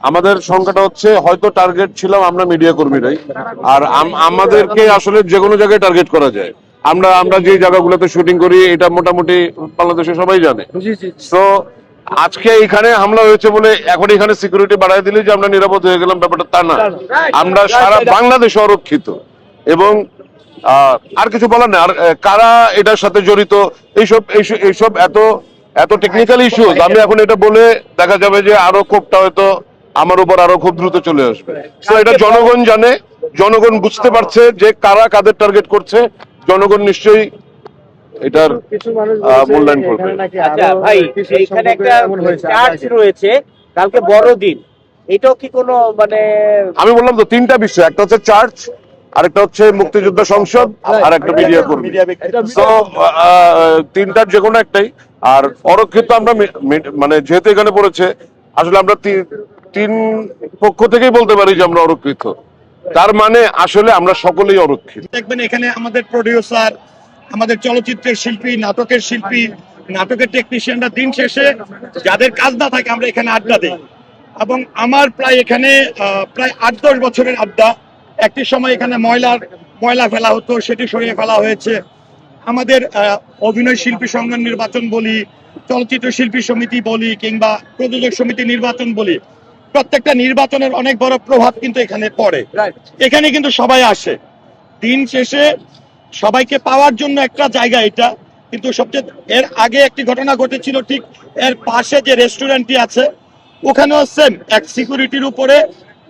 আমাদের সংখ্যাটা হচ্ছে হয়তো টার্গেট ছিলাম আমরা মিডিয়া কর্মীরাই, আর আমাদেরকে আসলে যে কোনো জায়গায় টার্গেট করা যায়। আমরা আমরা যে জায়গাগুলোতে শুটিং করি এটা মোটামুটি বাংলাদেশে সবাই জানে। তো আজকে এখানে হামলা হয়েছে বলে এখন এখানে সিকিউরিটি বাড়াই দিলে যে আমরা নিরাপদ হয়ে গেলাম, ব্যাপারটা তা না। আমরা সারা বাংলাদেশে অরক্ষিত, এবং আর কিছু বলার নেই। আর কারা এটার সাথে জড়িত এইসব এইসব এত এত টেকনিক্যাল ইস্যুজ, আমি এখন এটা বলে দেখা যাবে যে আরো ক্ষোভটা হয়তো আমার উপর আরো খুব দ্রুত চলে আসবে। তো এটা জনগণ জানে, জনগণ বুঝতে পারছে যে কারা কাদের টার্গেট করছে। জনগণ নিশ্চয়ই এটার মূল্যায়ন করবে। আচ্ছা ভাই, এখানে একটা চার্জ রয়েছে, কালকে বড়দিন, এটাও কি কোনো মানে? আমি বললাম তো তিনটা বিষয়, একটা হচ্ছে চার্চ, আরেকটা হচ্ছে মুক্তিযোদ্ধা সংসদ, আর একটা মিডিয়া কর্মী। তো তিনটার যে কোনো একটাই। আর অরক্ষিত আমরা মানে যেহেতু এখানে পড়েছে, আসলে আমরা তিন পক্ষ থেকেই বলতে পারি যে আমরা অরক্ষিত। তার মানে আসলে আমরা সকলেই অরক্ষিত। দেখবেন এখানে আমাদের প্রডিউসার, আমাদের চলচ্চিত্রের শিল্পী, নাটকের শিল্পী, নাটকের টেকনিশিয়ানরা দিন শেষে যাদের কাজ না থাকে আমরা এখানে আড্ডা দিই। এবং আমার প্রায় এখানে প্রায় ৮-১০ বছরের আড্ডা। একটি সময় এখানে ময়লা ফেলা হতো, সেটি সরিয়ে ফেলা হয়েছে। আমাদের অভিনয় শিল্পী সংঘ নির্বাচন বলি, চলচ্চিত্র শিল্পী সমিতি বলি, কিংবা প্রযোজক সমিতি নির্বাচন বলি, প্রত্যেকটা নির্বাচনের অনেক বড় প্রভাব কিন্তু এখানে পড়ে। এখানে কিন্তু সবাই আসে দিন শেষে সবাইকে পাওয়ার জন্য একটা জায়গা এটা। কিন্তু সবচেয়ে এর আগে একটি ঘটনা ঘটেছিল, ঠিক এর পাশে যে রেস্টুরেন্টটি আছে ওখানেও সেম এক সিকিউরিটির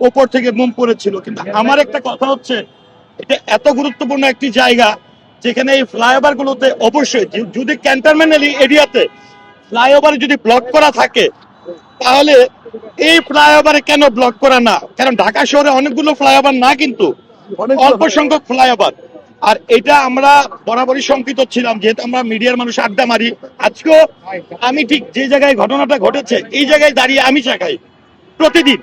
উপর থেকে বোম পড়েছিল। কিন্তু আমার একটা কথা হচ্ছে, এটা এত গুরুত্বপূর্ণ একটি জায়গা যেখানে এই ফ্লাইওভার গুলোতে অবশ্যই যদি ক্যান্টনমেন্ট এরিয়াতে ফ্লাইওভার যদি ব্লক করা থাকে, তাহলে এই ফ্লাইওভারে কেন ব্লক করা না? কারণ ঢাকা শহরে অনেকগুলো ফ্লাইওভার না, কিন্তু অল্প সংখ্যক ফ্লাইওভার। আর এটা আমরা বরাবরই শঙ্কিত ছিলাম, যেহেতু আমরা মিডিয়ার মানুষ, আড্ডা মারি। আজকেও আমি ঠিক যে জায়গায় ঘটনাটা ঘটেছে এই জায়গায় দাঁড়িয়ে আমি চা খাই প্রতিদিন।